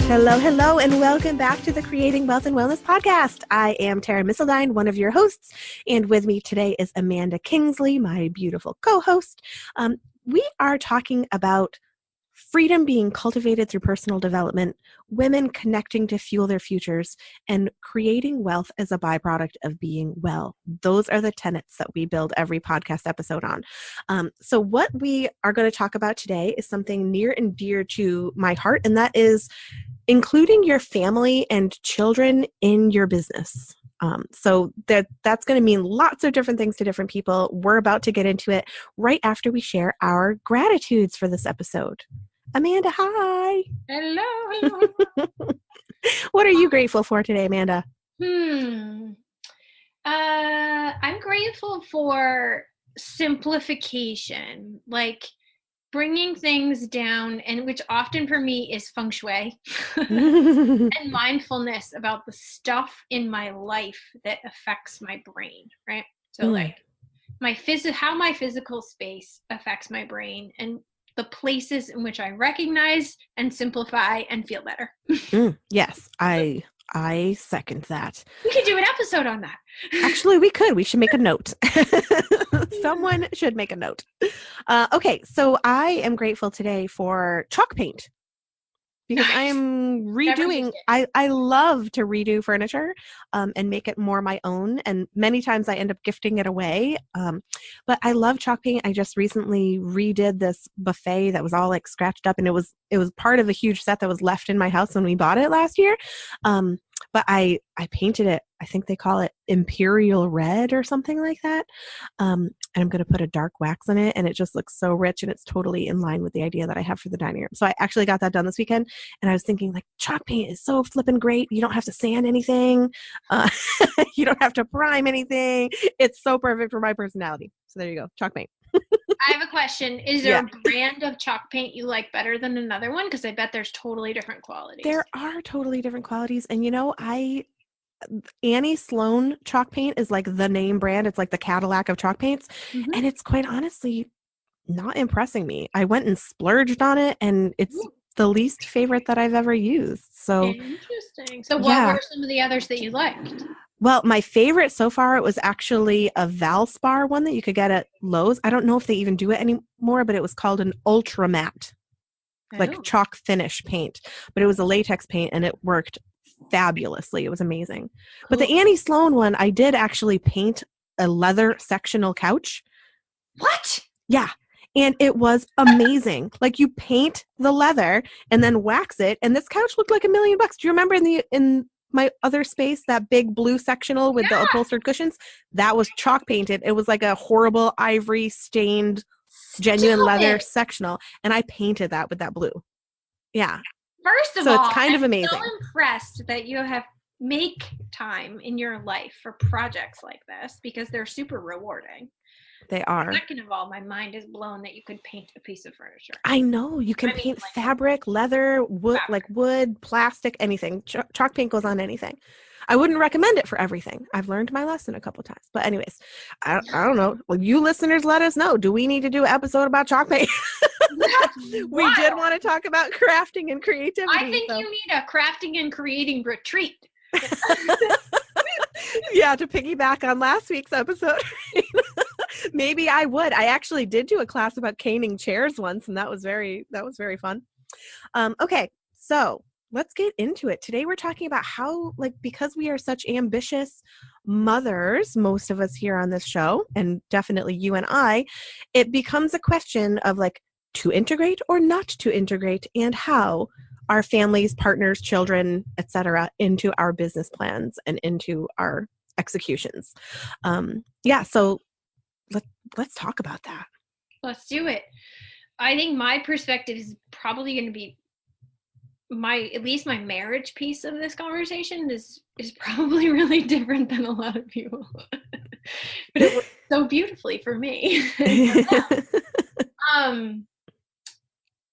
Hello, hello, and welcome back to the Creating Wealth and Wellness podcast. I am Tara Missildine, one of your hosts, and with me today is Amanda Kingsley, my beautiful co-host. We are talking about freedom being cultivated through personal development, women connecting to fuel their futures, and creating wealth as a byproduct of being well. Those are the tenets that we build every podcast episode on. So what we are going to talk about today is something near and dear to my heart, and that is including your family and children in your business. So that's going to mean lots of different things to different people. We're about to get into it right after we share our gratitudes for this episode. Amanda, hi. Hello. What are you grateful for today, Amanda? I'm grateful for simplification, like bringing things down, and which often for me is feng shui and mindfulness about the stuff in my life that affects my brain, right? So like how my physical space affects my brain and the places in which I recognize and simplify and feel better. Yes, I second that. We could do an episode on that. Actually, we could. We should make a note. Someone should make a note. Okay, so I am grateful today for chalk paint because Nice. I'm redoing. I love to redo furniture and make it more my own. And many times I end up gifting it away. But I love chalk paint. I just recently redid this buffet that was all like scratched up, and it was part of a huge set that was left in my house when we bought it last year. But I painted it. I think they call it Imperial Red or something like that. And I'm going to put a dark wax on it, and it just looks so rich, and it's totally in line with the idea that I have for the dining room. So I actually got that done this weekend, and I was thinking like chalk paint is so flippin' great. You don't have to sand anything. You don't have to prime anything. It's so perfect for my personality. So there you go. Chalk paint. I have a question. Is there a brand of chalk paint you like better than another one? Because I bet there's totally different qualities. There are totally different qualities. And you know, Annie Sloan chalk paint is like the name brand. It's like the Cadillac of chalk paints. Mm-hmm. And it's quite honestly not impressing me. I went and splurged on it, and it's the least favorite that I've ever used. So interesting. So what were some of the others that you liked? Well, my favorite so far, it was actually a Valspar one that you could get at Lowe's. I don't know if they even do it anymore, but it was called an Ultra Matte, like chalk finish paint. But it was a latex paint, and it worked fabulously. It was amazing. Cool. But the Annie Sloan one, I did actually paint a leather sectional couch. What? Yeah. And it was amazing. Like you paint the leather and then wax it. And this couch looked like $1 million. Do you remember in my other space, that big blue sectional with the upholstered cushions? That was chalk painted. It was like a horrible ivory stained genuine leather sectional. And I painted that with that blue. Yeah. First of all, it's kind of amazing. I'm so impressed that you have make time in your life for projects like this because they're super rewarding. They are. Second of all, my mind is blown that you could paint a piece of furniture. I know. You can paint fabric, leather, wood, like wood, plastic, anything. Chalk paint goes on anything. I wouldn't recommend it for everything. I've learned my lesson a couple times. But anyways, I don't know. Well, you listeners, let us know. Do we need to do an episode about chalk paint? We did want to talk about crafting and creativity. I think you need a crafting and creating retreat. Yeah, to piggyback on last week's episode. Maybe I would. I actually did do a class about caning chairs once, and that was very fun. Okay, so let's get into it. Today we're talking about how, like, because we are such ambitious mothers, most of us here on this show, and definitely you and I, it becomes a question of like to integrate or not to integrate, and how our families, partners, children, etc., into our business plans and into our executions. So let's talk about that. Let's do it. I think my perspective is probably going to be at least my marriage piece of this conversation is probably really different than a lot of people. But it works so beautifully for me.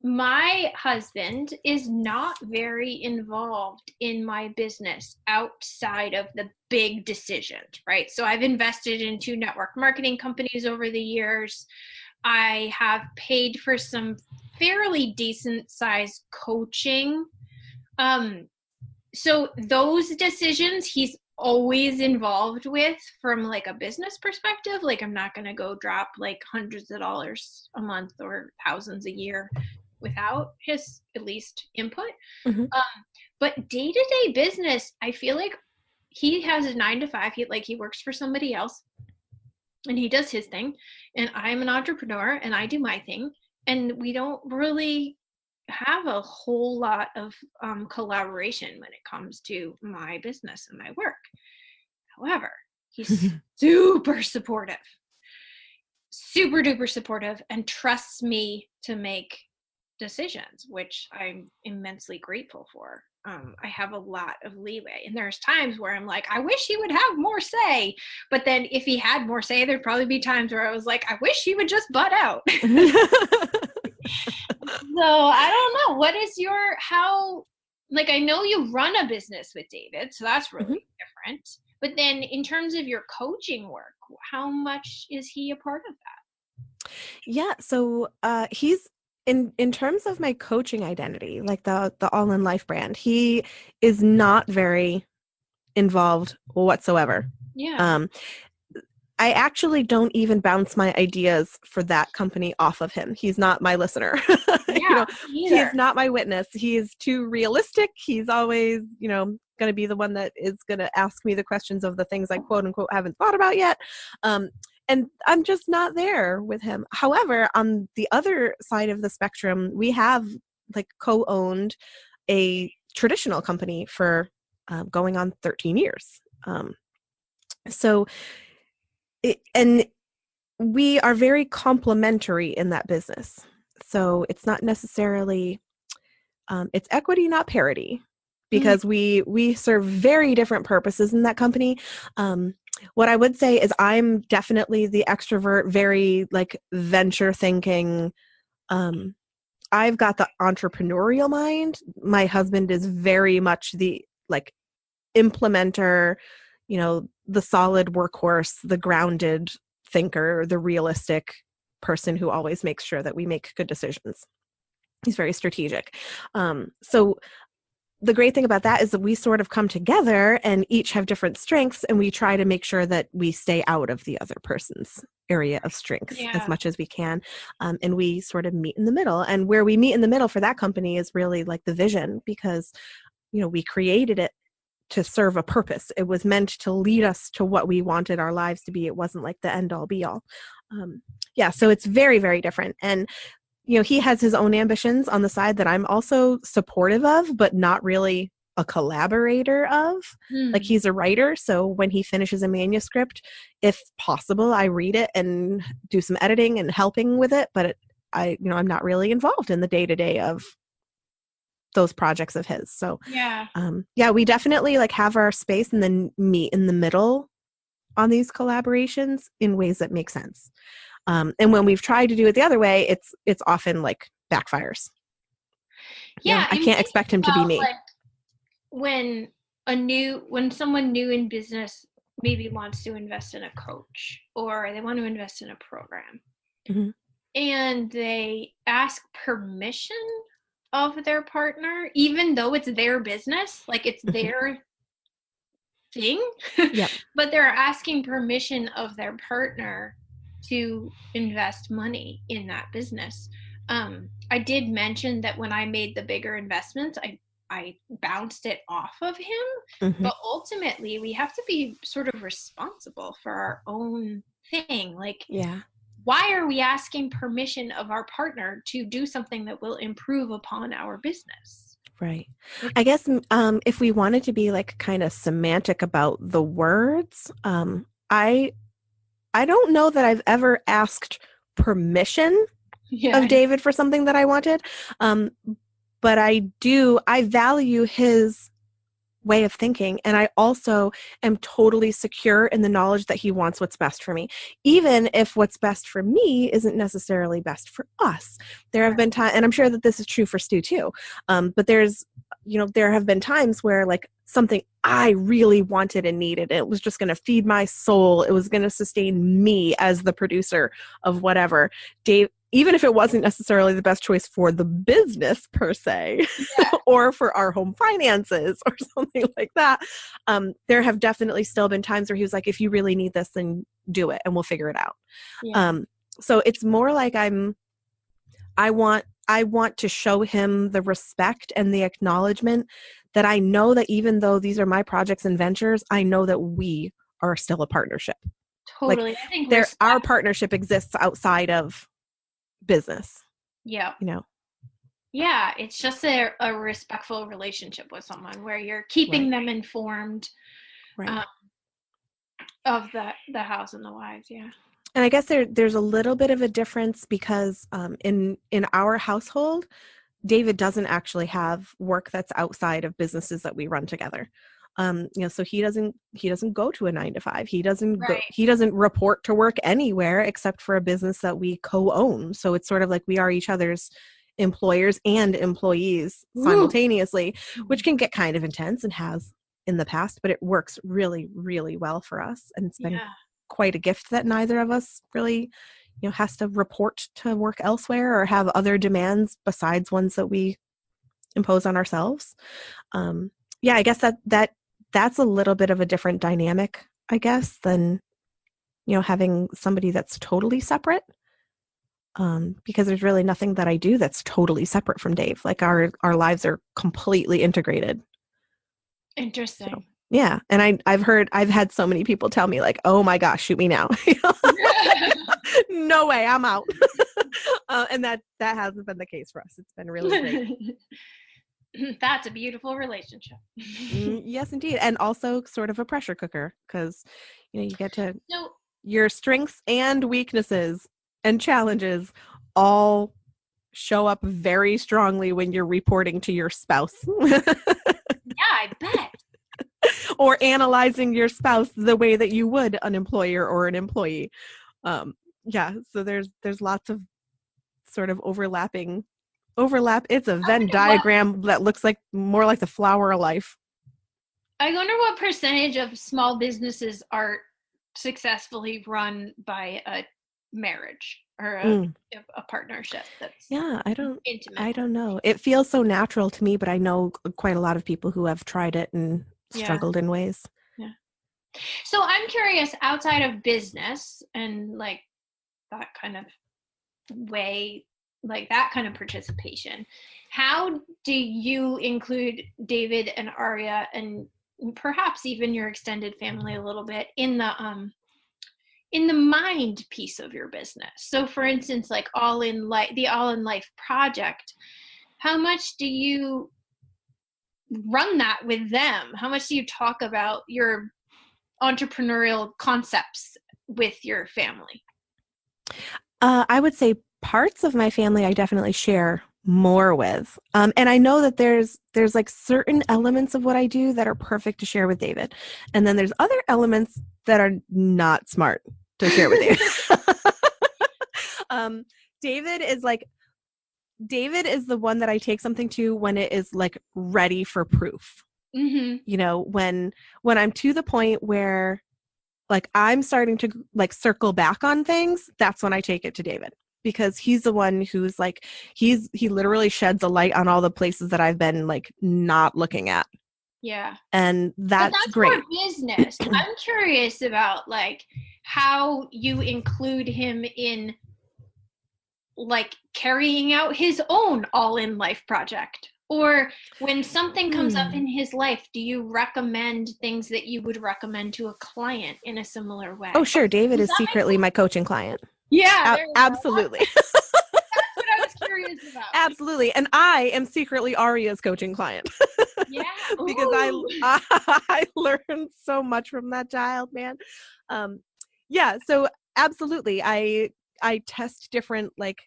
My husband is not very involved in my business outside of the big decisions, right? So I've invested in 2 network marketing companies over the years. I have paid for some fairly decent sized coaching So those decisions he's always involved with from like a business perspective. Like I'm not going to go drop like hundreds of dollars a month or thousands a year without his at least input. Mm-hmm. But day-to-day business, I feel like he has a 9 to 5. He works for somebody else and he does his thing. And I'm an entrepreneur and I do my thing. And we don't really have a whole lot of collaboration when it comes to my business and my work. However, he's super supportive, super duper supportive, and trusts me to make decisions, which I'm immensely grateful for. I have a lot of leeway, and there's times where I'm like, I wish he would have more say. But then if he had more say, there'd probably be times where I was like, I wish he would just butt out. So I don't know. What is like, I know you run a business with David, so that's really different. But then in terms of your coaching work, how much is he a part of that? Yeah. So he's in terms of my coaching identity, like the All in Life brand, he is not very involved whatsoever. Yeah. I actually don't even bounce my ideas for that company off of him. He's not my listener. Yeah, he's not my witness. He is too realistic. He's always, going to be the one that is going to ask me the questions of the things I quote unquote haven't thought about yet. And I'm just not there with him. However, on the other side of the spectrum, we have like co-owned a traditional company for going on 13 years. And we are very complementary in that business. So it's not necessarily, it's equity, not parity, because we serve very different purposes in that company. What I would say is I'm definitely the extrovert, very like venture thinking. I've got the entrepreneurial mind. My husband is very much the like implementer, the solid workhorse, the grounded thinker, the realistic person who always makes sure that we make good decisions. He's very strategic. So the great thing about that is that we sort of come together and each have different strengths, and we try to make sure that we stay out of the other person's area of strength as much as we can. And we sort of meet in the middle. And where we meet in the middle for that company is really like the vision, because, we created it to serve a purpose. It was meant to lead us to what we wanted our lives to be. It wasn't like the end all be all. So it's very, very different. And, he has his own ambitions on the side that I'm also supportive of, but not really a collaborator of. Like he's a writer. So when he finishes a manuscript, if possible, I read it and do some editing and helping with it. But I'm not really involved in the day-to-day of those projects of his. So we definitely like have our space and then meet in the middle on these collaborations in ways that make sense. And when we've tried to do it the other way, it's often like backfires. I can't expect him to be me. Like when someone new in business maybe wants to invest in a coach or they want to invest in a program, and they ask permission of their partner, even though it's their business, like it's their thing, but they're asking permission of their partner to invest money in that business. I did mention that when I made the bigger investments, I bounced it off of him, but ultimately we have to be sort of responsible for our own thing. Like, why are we asking permission of our partner to do something that will improve upon our business? Right. I guess if we wanted to be like kind of semantic about the words, I don't know that I've ever asked permission of David for something that I wanted. But I value his way of thinking. And I also am totally secure in the knowledge that he wants what's best for me, even if what's best for me isn't necessarily best for us. There have been times, and I'm sure that this is true for Stu too. But there have been times where like something I really wanted and needed, it was just going to feed my soul. It was going to sustain me as the producer of whatever. even if it wasn't necessarily the best choice for the business per se, Yeah. or for our home finances or something like that, there have definitely still been times where he was like, if you really need this, then do it and we'll figure it out. Yeah. So it's more like I want to show him the respect and the acknowledgement that I know that even though these are my projects and ventures, I know that we are still a partnership. Totally. Like I think our partnership exists outside of business. Yeah. You know? Yeah. It's just a respectful relationship with someone where you're keeping them informed of the hows and the whys. Yeah. And I guess there's a little bit of a difference because in our household, David doesn't actually have work that's outside of businesses that we run together. So he doesn't go to a 9-to-5. He doesn't report to work anywhere except for a business that we co-own. So it's sort of like we are each other's employers and employees simultaneously, which can get kind of intense and has in the past, but it works really, really well for us. And it's been quite a gift that neither of us really, has to report to work elsewhere or have other demands besides ones that we impose on ourselves. I guess that's a little bit of a different dynamic, I guess, than, having somebody that's totally separate. Because there's really nothing that I do that's totally separate from Dave. Like our lives are completely integrated. Interesting. So, yeah. And I've had so many people tell me like, oh my gosh, shoot me now. No way, I'm out. And that hasn't been the case for us. It's been really great. That's a beautiful relationship. Yes, indeed. And also sort of a pressure cooker because, you get to your strengths and weaknesses and challenges all show up very strongly when you're reporting to your spouse. Yeah, I bet. Or analyzing your spouse the way that you would an employer or an employee. So there's lots of sort of overlap. It's a Venn diagram that looks like more like the flower of life. I wonder what percentage of small businesses are successfully run by a marriage or a partnership that's intimate. I don't know. It feels so natural to me, but I know quite a lot of people who have tried it and struggled in ways. Yeah. So I'm curious, outside of business and like that kind of way, like that kind of participation, how do you include David and Aria and perhaps even your extended family a little bit in the mind piece of your business? So for instance, like the All in Life project, how much do you run that with them? How much do you talk about your entrepreneurial concepts with your family? I would say parts of my family I definitely share more with. And I know that there's like certain elements of what I do that are perfect to share with David. And then there's other elements that are not smart to share with David. David is the one that I take something to when it is like ready for proof. Mm-hmm. When I'm to the point where like I'm starting to like circle back on things, that's when I take it to David. Because he's the one who's like, he literally sheds a light on all the places that I've been like not looking at. Yeah. And that's great. For business. I'm curious about like how you include him in like carrying out his own All in Life project. Or when something comes up in his life, do you recommend things that you would recommend to a client in a similar way? Oh, sure. David is secretly my coaching client. Yeah, absolutely. That's what I was curious about. Absolutely. And I am secretly Aria's coaching client. Yeah. Because I learned so much from that child, man. So absolutely. I test different like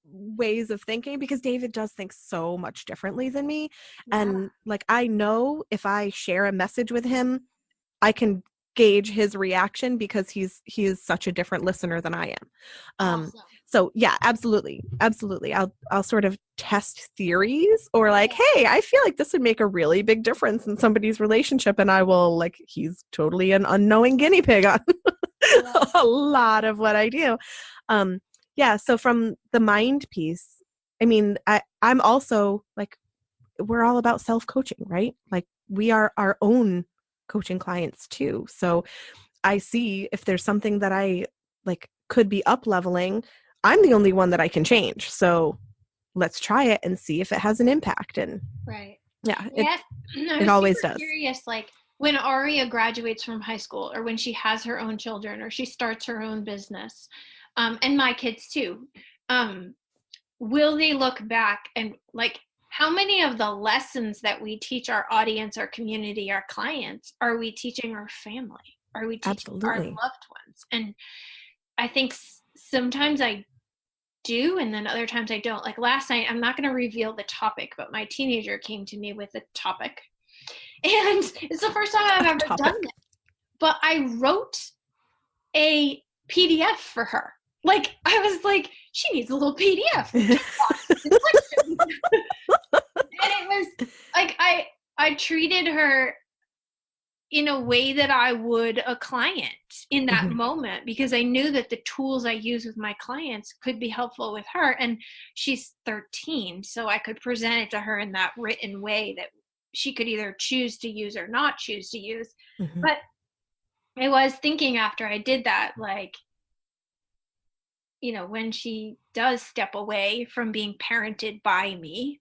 ways of thinking because David does think so much differently than me. Yeah. And like I know if I share a message with him, I can gauge his reaction because he is such a different listener than I am. Awesome. So yeah, absolutely. I'll sort of test theories or like, hey, I feel like this would make a really big difference in somebody's relationship, and I will like, he's totally an unknowing guinea pig on a lot of what I do. Yeah. So from the mind piece, I mean, I'm also like, we're all about self-coaching, right? Like we are our own coaching clients too. So I see if there's something that I like could be up leveling, I'm the only one that I can change. So let's try it and see if it has an impact. And Right. yeah, Yes. I it was always super does. curious, like when Aria graduates from high school or when she has her own children or she starts her own business, and my kids too, will they look back and like how many of the lessons that we teach our audience, our community, our clients, are we teaching our family? Are we teaching our Absolutely. loved ones? And I think sometimes I do, and then other times I don't. Like last night, I'm not going to reveal the topic, but my teenager came to me with a topic. And it's the first time I've ever done it. But I wrote a PDF for her. Like, I was like, she needs a little PDF. And it was like, I treated her in a way that I would a client in that moment, because I knew that the tools I use with my clients could be helpful with her. And she's 13, so I could present it to her in that written way that she could either choose to use or not choose to use. But I was thinking after I did that, like, you know, when she does step away from being parented by me,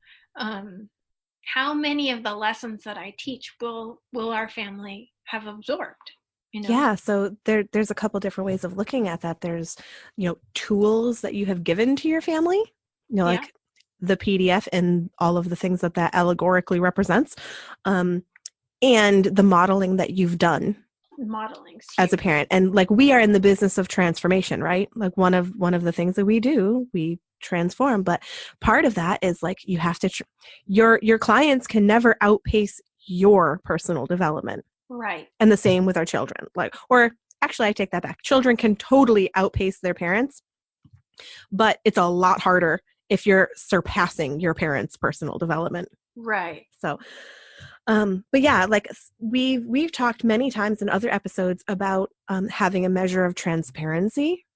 how many of the lessons that I teach will our family have absorbed? You know? Yeah, so there's a couple different ways of looking at that. There's, you know, tools that you have given to your family, you know, like the PDF and all of the things that that allegorically represents, and the modeling that you've done as a parent. And like we are in the business of transformation, right? Like one of the things that we do, we transform, but part of that is like you have to your clients can never outpace your personal development. Right. And the same with our children. Like, or actually I take that back. Children can totally outpace their parents, but it's a lot harder if you're surpassing your parents' personal development. Right. So but yeah, like we've talked many times in other episodes about having a measure of transparency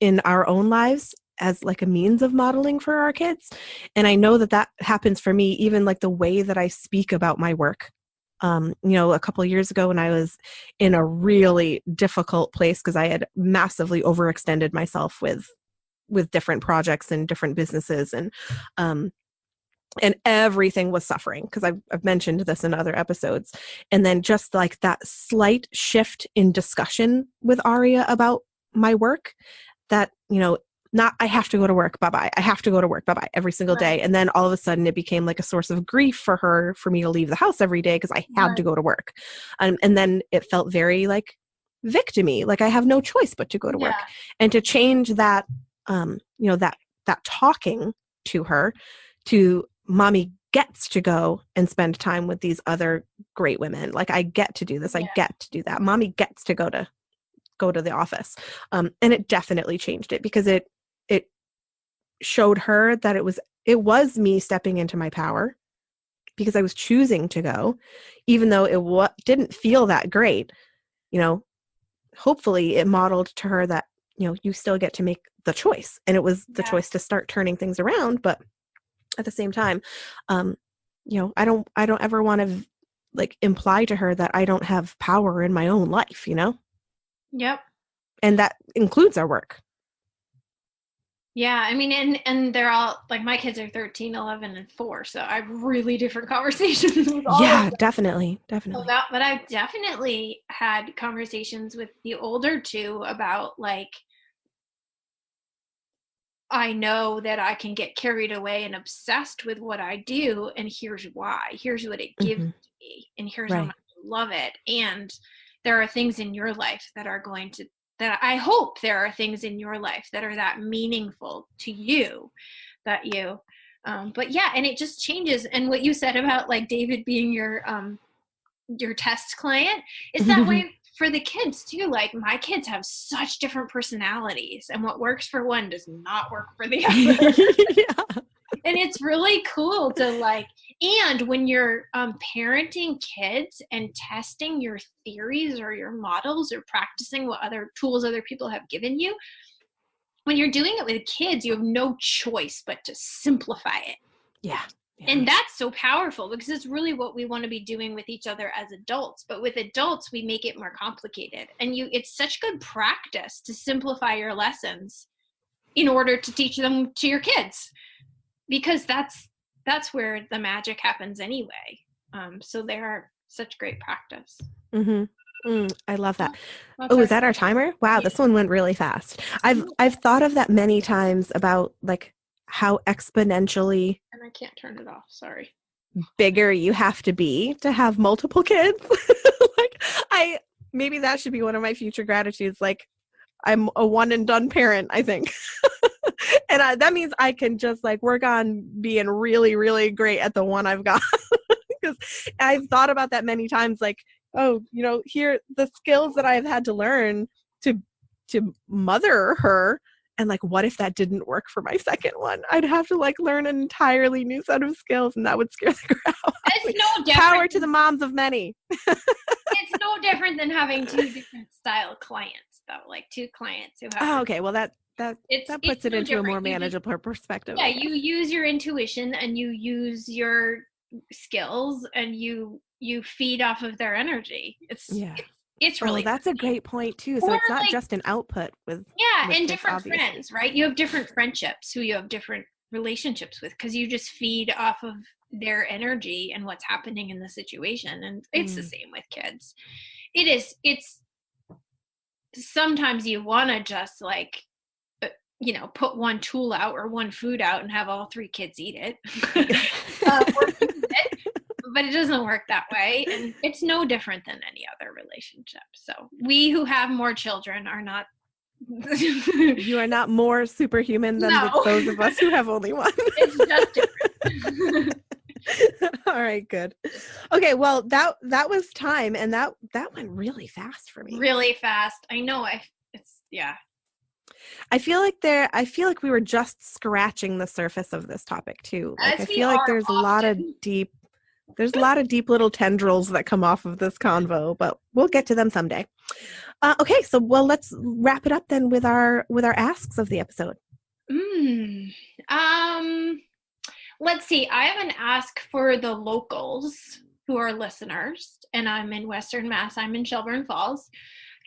in our own lives as like a means of modeling for our kids. And I know that that happens for me, even like the way that I speak about my work. You know, a couple of years ago when I was in a really difficult place because I had massively overextended myself with different projects and different businesses, and everything was suffering because I've mentioned this in other episodes. And then just like that slight shift in discussion with Aria about my work, that, you know, not I have to go to work, bye-bye. I have to go to work, bye-bye, every single day. And then all of a sudden it became like a source of grief for her, for me to leave the house every day because I had to go to work. And then it felt very like victim-y, like I have no choice but to go to work. And to change that, you know, that talking to her to mommy gets to go and spend time with these other great women. Like I get to do this. I get to do that. Mommy gets to go to the office. And it definitely changed it because it showed her that it was me stepping into my power because I was choosing to go, even though it didn't feel that great. You know, hopefully it modeled to her that, you know, you still get to make the choice. And it was the choice to start turning things around. But at the same time, you know, I don't ever want to like imply to her that I don't have power in my own life, you know? Yep. And that includes our work. Yeah, I mean, and they're all like my kids are 13, 11, and 4, so I have really different conversations with all of them. Definitely. But I've definitely had conversations with the older two about like, I know that I can get carried away and obsessed with what I do, and here's why. Here's what it gives to me, and here's how much I love it. And there are things in your life that are going to that I hope there are things in your life that are that meaningful to you, that you but yeah, and it just changes. And what you said about like David being your test client is that way for the kids too. Like my kids have such different personalities, and what works for one does not work for the other. And it's really cool to like, and when you're parenting kids and testing your theories or your models or practicing what other tools other people have given you, when you're doing it with kids, you have no choice but to simplify it. Yeah. And that's so powerful because it's really what we want to be doing with each other as adults. But with adults, we make it more complicated. And it's such good practice to simplify your lessons in order to teach them to your kids, because that's where the magic happens anyway. So they are such great practice. I love that. Is that our timer? Wow, yeah. This one went really fast. I've thought of that many times about like how exponentially, and I can't turn it off, sorry, bigger you have to be to have multiple kids. Like maybe that should be one of my future gratitudes. Like I'm a one and done parent, I think. And that means I can just like work on being really, really great at the one I've got. Because I've thought about that many times, like, oh, here the skills that I've had to learn to mother her. And like, what if that didn't work for my second one? I'd have to like learn an entirely new set of skills, and that would scare the crap out of me. It's no different. Power to the moms of many. It's no different than having two different style clients, though. Like two clients who have. Oh, okay. Well, that puts it into a more manageable perspective. Yeah, you use your intuition and you use your skills, and you feed off of their energy. It's really that's a great point too. So it's not like, just an output with and different obviously. Friends, right? You have different friendships who you have different relationships with, because you just feed off of their energy and what's happening in the situation. And it's the same with kids. It's sometimes you want to just like put one tool out or one food out and have all three kids eat it. Or use it. But it doesn't work that way, and it's no different than any other relationship. So we who have more children are not you are not more superhuman than those of us who have only one. It's just different. All right, good. Okay, well that was time, and that went really fast for me. Really fast. I know. I feel like we were just scratching the surface of this topic too. Like I feel like there's a lot of deep little tendrils that come off of this convo, but we'll get to them someday. Okay, so let's wrap it up then with our asks of the episode. Let's see. I have an ask for the locals who are listeners, and I'm in Western Mass. I'm in Shelburne Falls,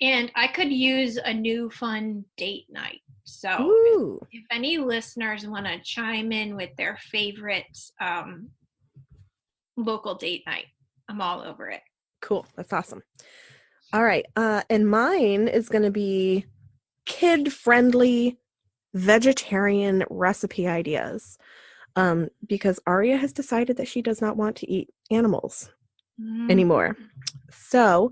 and I could use a new fun date night. So if any listeners want to chime in with their favorite local date night, I'm all over it. Cool. That's awesome. All right. And mine is going to be kid-friendly vegetarian recipe ideas. Because Aria has decided that she does not want to eat animals anymore. So